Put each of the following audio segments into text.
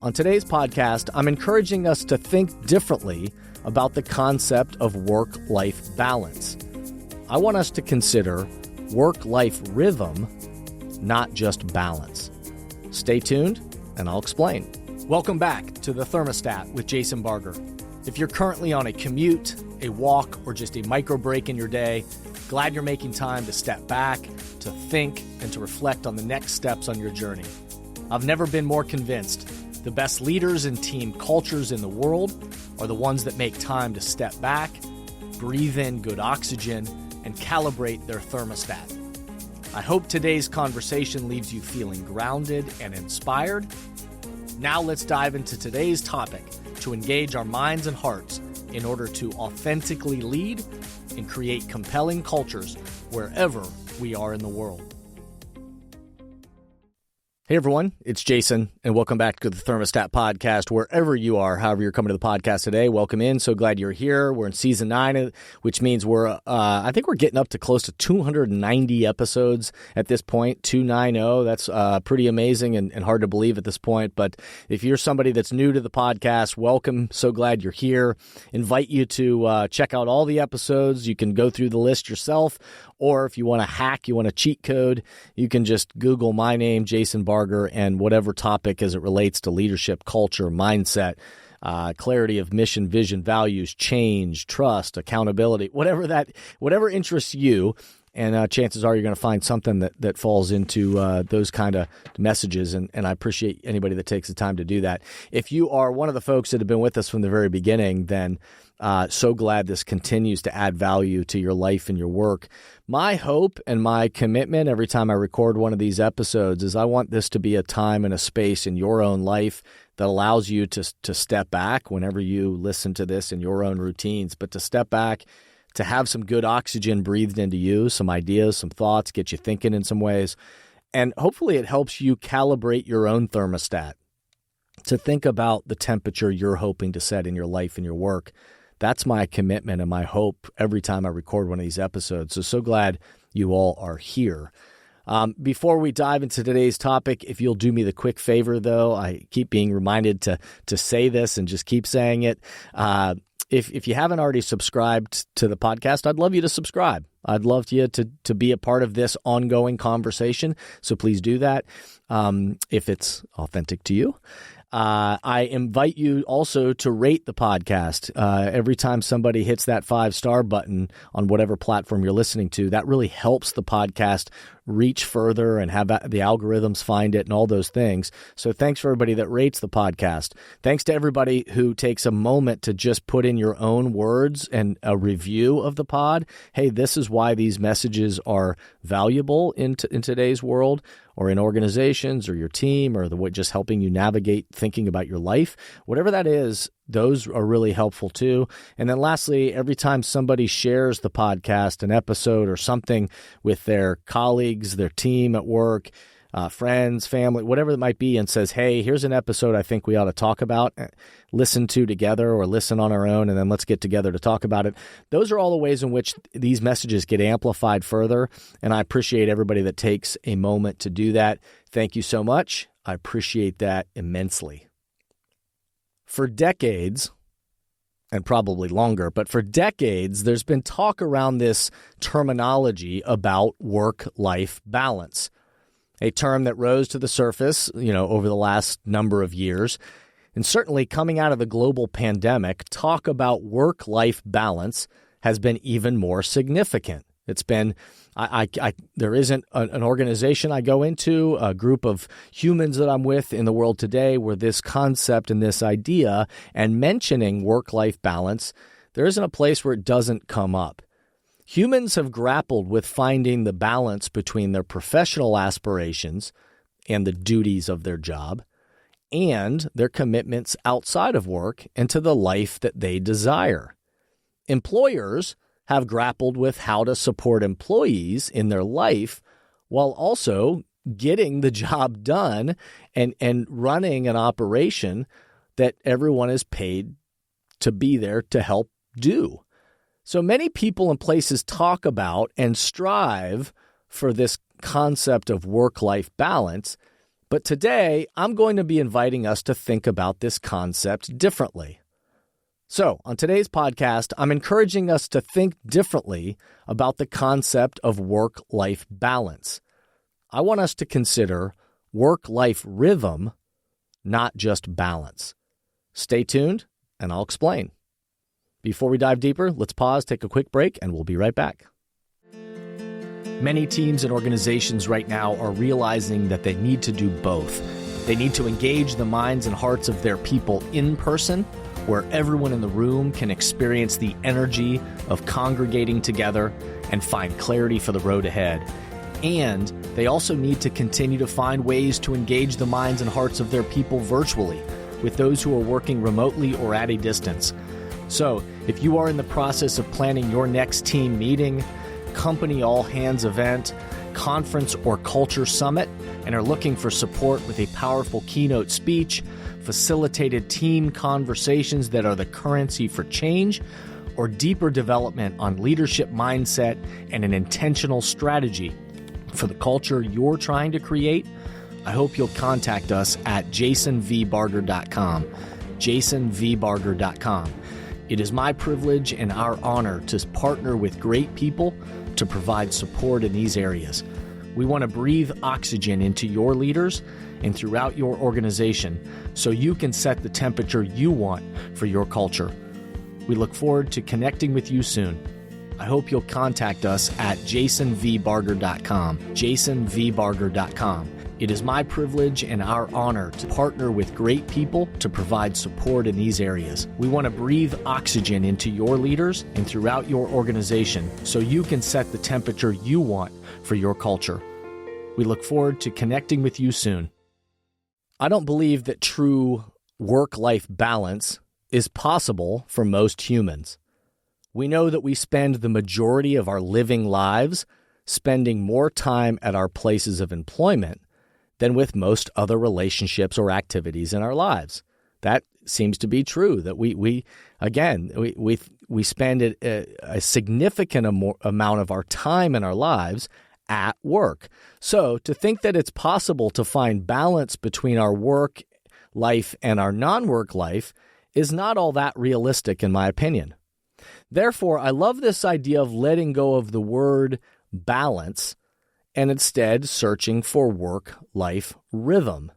On today's podcast, I'm encouraging us to think differently about the concept of work-life balance. I want us to consider work-life rhythm, not just balance. Stay tuned, and I'll explain. Welcome back to the Thermostat with Jason Barger. If you're currently on a commute, a walk, or just a micro break in your day, glad you're making time to step back, to think, and to reflect on the next steps on your journey. I've never been more convinced the best leaders and team cultures in the world are the ones that make time to step back, breathe in good oxygen, and calibrate their thermostat. I hope today's conversation leaves you feeling grounded and inspired. Now let's dive into today's topic to engage our minds and hearts in order to authentically lead and create compelling cultures wherever we are in the world. Hey everyone, it's Jason, and welcome back to the Thermostat Podcast, wherever you are, however you're coming to the podcast today. Welcome in. So glad you're here. We're in season 9, which means I think we're getting up to close to 290 episodes at this point, 290. That's pretty amazing and hard to believe at this point. But if you're somebody that's new to the podcast, welcome. So glad you're here. Invite you to check out all the episodes. You can go through the list yourself, or if you want to hack, you want a cheat code, you can just Google my name, Jason Barger, and whatever topic as it relates to leadership, culture, mindset, clarity of mission, vision, values, change, trust, accountability, whatever interests you. And chances are you're going to find something that falls into those kind of messages. And I appreciate anybody that takes the time to do that. If you are one of the folks that have been with us from the very beginning, then so glad this continues to add value to your life and your work. My hope and my commitment every time I record one of these episodes is I want this to be a time and a space in your own life that allows you to step back whenever you listen to this in your own routines, but to step back, to have some good oxygen breathed into you, some ideas, some thoughts, get you thinking in some ways. And hopefully it helps you calibrate your own thermostat to think about the temperature you're hoping to set in your life and your work. That's my commitment and my hope every time I record one of these episodes. So glad you all are here. Before we dive into today's topic, if you'll do me the quick favor, though, I keep being reminded to say this and just keep saying it. If you haven't already subscribed to the podcast, I'd love you to subscribe. I'd love you to be a part of this ongoing conversation. So please do that if it's authentic to you. I invite you also to rate the podcast. Every time somebody hits that 5-star button on whatever platform you're listening to, that really helps the podcast reach further and have the algorithms find it and all those things. So thanks for everybody that rates the podcast. Thanks to everybody who takes a moment to just put in your own words and a review of the pod. Hey, this is why these messages are valuable in today's world, or in organizations or your team, or just helping you navigate thinking about your life. Whatever that is, those are really helpful too. And then lastly, every time somebody shares the podcast, an episode or something with their colleagues, their team at work, friends, family, whatever it might be, and says, hey, here's an episode I think we ought to talk about, listen to together or listen on our own, and then let's get together to talk about it. Those are all the ways in which these messages get amplified further, and I appreciate everybody that takes a moment to do that. Thank you so much. I appreciate that immensely. For decades, and probably longer, but for decades, there's been talk around this terminology about work-life balance. A term that rose to the surface, over the last number of years. And certainly coming out of the global pandemic, talk about work-life balance has been even more significant. It's been, there isn't an organization I go into, a group of humans that I'm with in the world today where this concept and this idea and mentioning work-life balance, there isn't a place where it doesn't come up. Humans have grappled with finding the balance between their professional aspirations and the duties of their job and their commitments outside of work and to the life that they desire. Employers have grappled with how to support employees in their life while also getting the job done and running an operation that everyone is paid to be there to help do. So many people and places talk about and strive for this concept of work-life balance, But today, I'm going to be inviting us to think about this concept differently. So, on today's podcast, I'm encouraging us to think differently about the concept of work-life balance. I want us to consider work-life rhythm, not just balance. Stay tuned, and I'll explain. Before we dive deeper, let's pause, take a quick break, and we'll be right back. Many teams and organizations right now are realizing that they need to do both. They need to engage the minds and hearts of their people in person, where everyone in the room can experience the energy of congregating together and find clarity for the road ahead. And they also need to continue to find ways to engage the minds and hearts of their people virtually, with those who are working remotely or at a distance. So, if you are in the process of planning your next team meeting, company all-hands event, conference or culture summit, and are looking for support with a powerful keynote speech, facilitated team conversations that are the currency for change, or deeper development on leadership mindset and an intentional strategy for the culture you're trying to create, I hope you'll contact us at jasonvbarger.com, jasonvbarger.com. It is my privilege and our honor to partner with great people to provide support in these areas. We want to breathe oxygen into your leaders and throughout your organization so you can set the temperature you want for your culture. We look forward to connecting with you soon. I hope you'll contact us at jasonvbarger.com, jasonvbarger.com. It is my privilege and our honor to partner with great people to provide support in these areas. We want to breathe oxygen into your leaders and throughout your organization so you can set the temperature you want for your culture. We look forward to connecting with you soon. I don't believe that true work-life balance is possible for most humans. We know that we spend the majority of our living lives spending more time at our places of employment than with most other relationships or activities in our lives. That seems to be true, that we spend a significant amount of our time in our lives at work. So to think that it's possible to find balance between our work life and our non-work life is not all that realistic in my opinion. Therefore, I love this idea of letting go of the word balance and instead searching for work-life rhythm.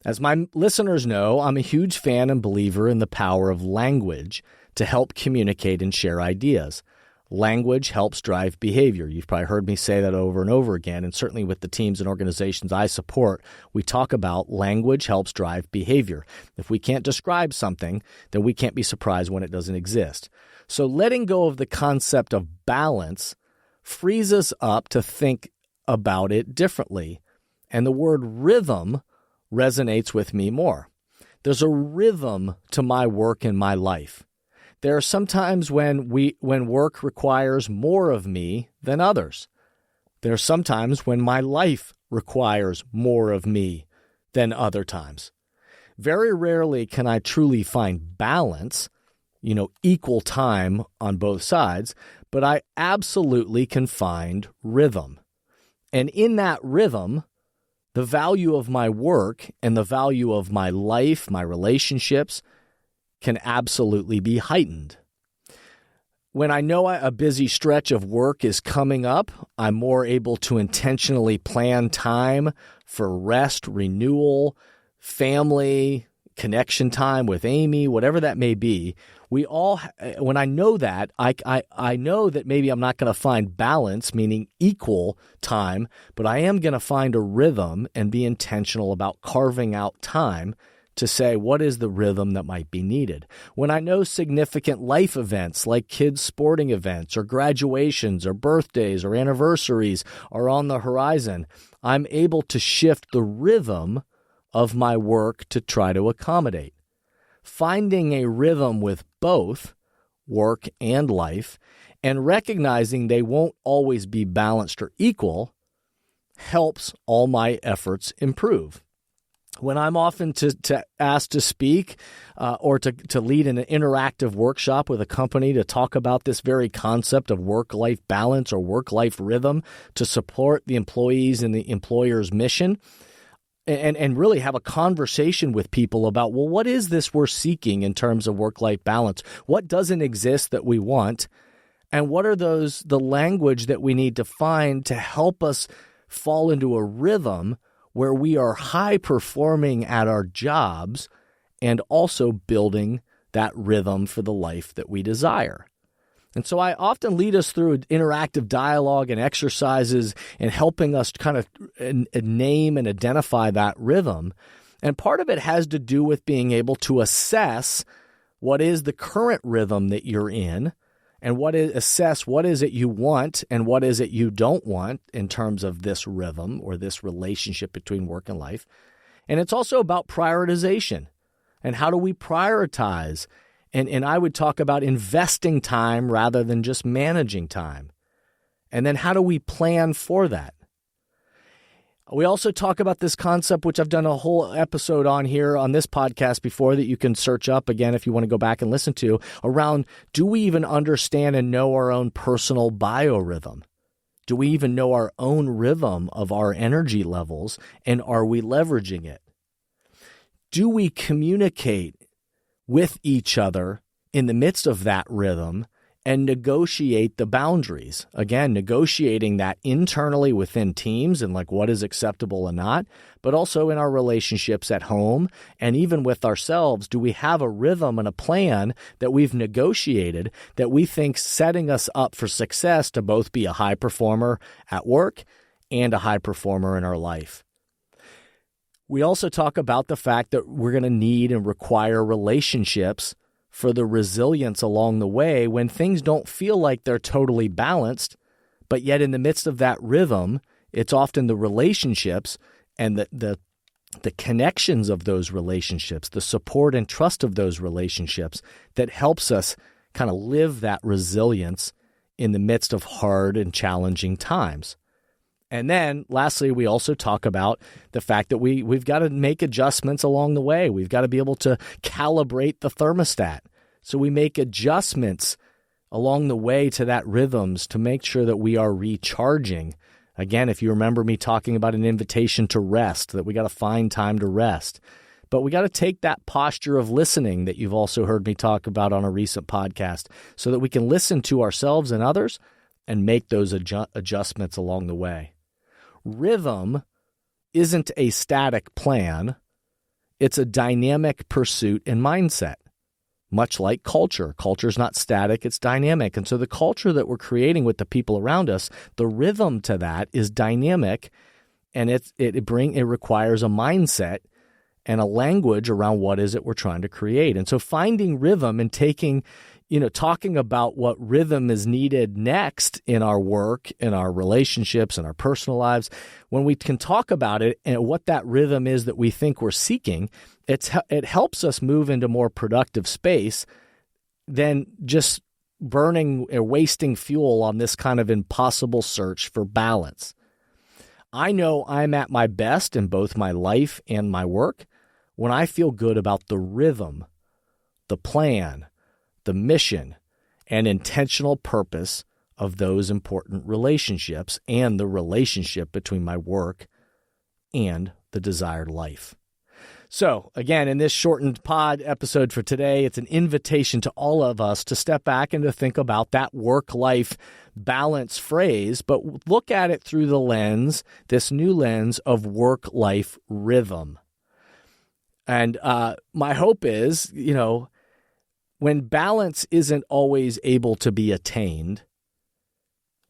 As my listeners know, I'm a huge fan and believer in the power of language to help communicate and share ideas. Language helps drive behavior. You've probably heard me say that over and over again, and certainly with the teams and organizations I support, we talk about language helps drive behavior. If we can't describe something, then we can't be surprised when it doesn't exist. So letting go of the concept of balance frees us up to think about it differently. And the word rhythm resonates with me more. There's a rhythm to my work and my life. There are some times when work requires more of me than others. There are some times when my life requires more of me than other times. Very rarely can I truly find balance, equal time on both sides, but I absolutely can find rhythm. And in that rhythm, the value of my work and the value of my life, my relationships, can absolutely be heightened. When I know a busy stretch of work is coming up, I'm more able to intentionally plan time for rest, renewal, family, connection time with Amy, whatever that may be. When I know that, I know that maybe I'm not going to find balance, meaning equal time, but I am going to find a rhythm and be intentional about carving out time to say what is the rhythm that might be needed. When I know significant life events like kids' sporting events or graduations or birthdays or anniversaries are on the horizon, I'm able to shift the rhythm of my work to try to accommodate. Finding a rhythm with both work and life and recognizing they won't always be balanced or equal helps all my efforts improve. When I'm often asked to speak or to lead an interactive workshop with a company to talk about this very concept of work-life balance or work-life rhythm to support the employees and the employer's mission, and really have a conversation with people about, well, what is this we're seeking in terms of work-life balance? What doesn't exist that we want? And what are the language that we need to find to help us fall into a rhythm where we are high performing at our jobs and also building that rhythm for the life that we desire? And so I often lead us through interactive dialogue and exercises and helping us kind of name and identify that rhythm. And part of it has to do with being able to assess what is the current rhythm that you're in, and assess what is it you want and what is it you don't want in terms of this rhythm or this relationship between work and life. And it's also about prioritization and how do we prioritize. And I would talk about investing time rather than just managing time. And then how do we plan for that? We also talk about this concept, which I've done a whole episode on here on this podcast before that you can search up again if you want to go back and listen to, around do we even understand and know our own personal biorhythm? Do we even know our own rhythm of our energy levels, and are we leveraging it? Do we communicate with each other in the midst of that rhythm and negotiate the boundaries? Again, negotiating that internally within teams and like what is acceptable and not, but also in our relationships at home and even with ourselves. Do we have a rhythm and a plan that we've negotiated that we think setting us up for success to both be a high performer at work and a high performer in our life? We also talk about the fact that we're going to need and require relationships for the resilience along the way when things don't feel like they're totally balanced, but yet in the midst of that rhythm, it's often the relationships and the connections of those relationships, the support and trust of those relationships that helps us kind of live that resilience in the midst of hard and challenging times. And then lastly, we also talk about the fact that we've got to make adjustments along the way. We've got to be able to calibrate the thermostat. So we make adjustments along the way to that rhythms to make sure that we are recharging. Again, if you remember me talking about an invitation to rest, that we got to find time to rest. But we got to take that posture of listening that you've also heard me talk about on a recent podcast so that we can listen to ourselves and others and make those adjustments along the way. Rhythm isn't a static plan. It's a dynamic pursuit and mindset, much like culture. Culture is not static, it's dynamic. And so the culture that we're creating with the people around us, the rhythm to that is dynamic, and it requires a mindset and a language around what is it we're trying to create. And so finding rhythm and talking about what rhythm is needed next in our work, in our relationships, in our personal lives, when we can talk about it and what that rhythm is that we think we're seeking, it helps us move into more productive space than just burning or wasting fuel on this kind of impossible search for balance. I know I'm at my best in both my life and my work when I feel good about the rhythm, the plan, the mission, and intentional purpose of those important relationships and the relationship between my work and the desired life. So, again, in this shortened pod episode for today, it's an invitation to all of us to step back and to think about that work-life balance phrase, but look at it through the lens, this new lens of work-life rhythm. And my hope is, when balance isn't always able to be attained,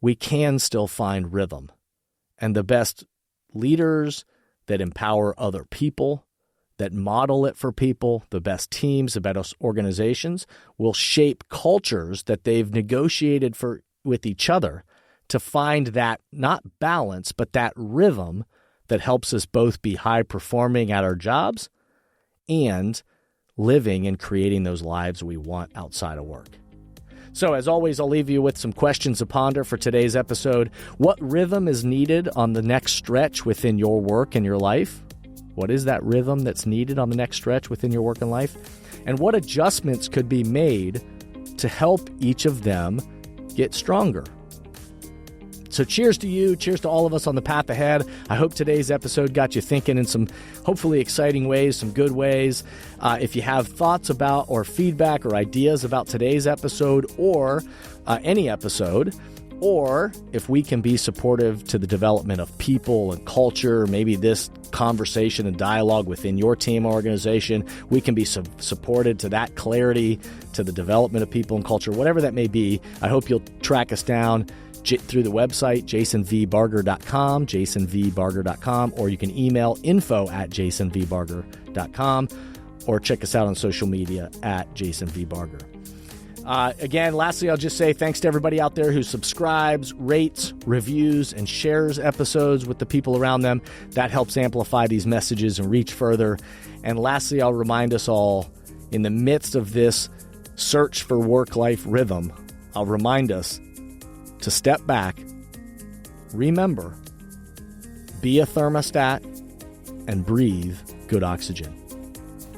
we can still find rhythm. And the best leaders that empower other people, that model it for people, the best teams, the best organizations, will shape cultures that they've negotiated with each other to find that not balance, but that rhythm that helps us both be high performing at our jobs and living and creating those lives we want outside of work. So as always, I'll leave you with some questions to ponder for today's episode. What rhythm is needed on the next stretch within your work and your life? What is that rhythm that's needed on the next stretch within your work and life? And what adjustments could be made to help each of them get stronger? So cheers to you. Cheers to all of us on the path ahead. I hope today's episode got you thinking in some hopefully exciting ways, some good ways. If you have thoughts about or feedback or ideas about today's episode or any episode, or if we can be supportive to the development of people and culture, maybe this conversation and dialogue within your team or organization, we can be supported to that clarity, to the development of people and culture, whatever that may be. I hope you'll track us down through the website, jasonvbarger.com, or you can email info@jasonvbarger.com, or check us out on social media @jasonvbarger. Again, lastly, I'll just say thanks to everybody out there who subscribes, rates, reviews, and shares episodes with the people around them. That helps amplify these messages and reach further. And lastly, I'll remind us all, in the midst of this search for work-life rhythm, I'll remind us to step back, remember, be a thermostat, and breathe good oxygen.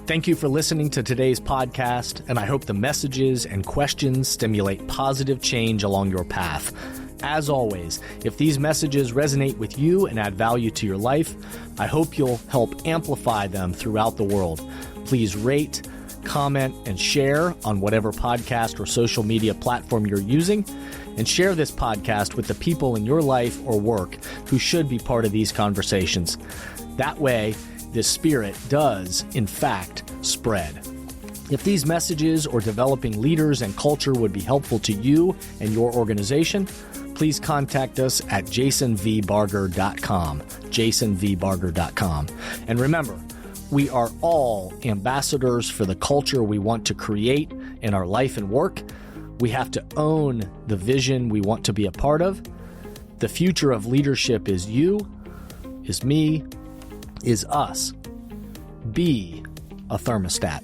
Thank you for listening to today's podcast, and I hope the messages and questions stimulate positive change along your path. As always, if these messages resonate with you and add value to your life, I hope you'll help amplify them throughout the world. Please rate, comment, and share on whatever podcast or social media platform you're using, and share this podcast with the people in your life or work who should be part of these conversations. That way, this spirit does, in fact, spread. If these messages or developing leaders and culture would be helpful to you and your organization, please contact us at jasonvbarger.com, jasonvbarger.com. And remember, we are all ambassadors for the culture we want to create in our life and work. We have to own the vision we want to be a part of. The future of leadership is you, is me, is us. Be a thermostat.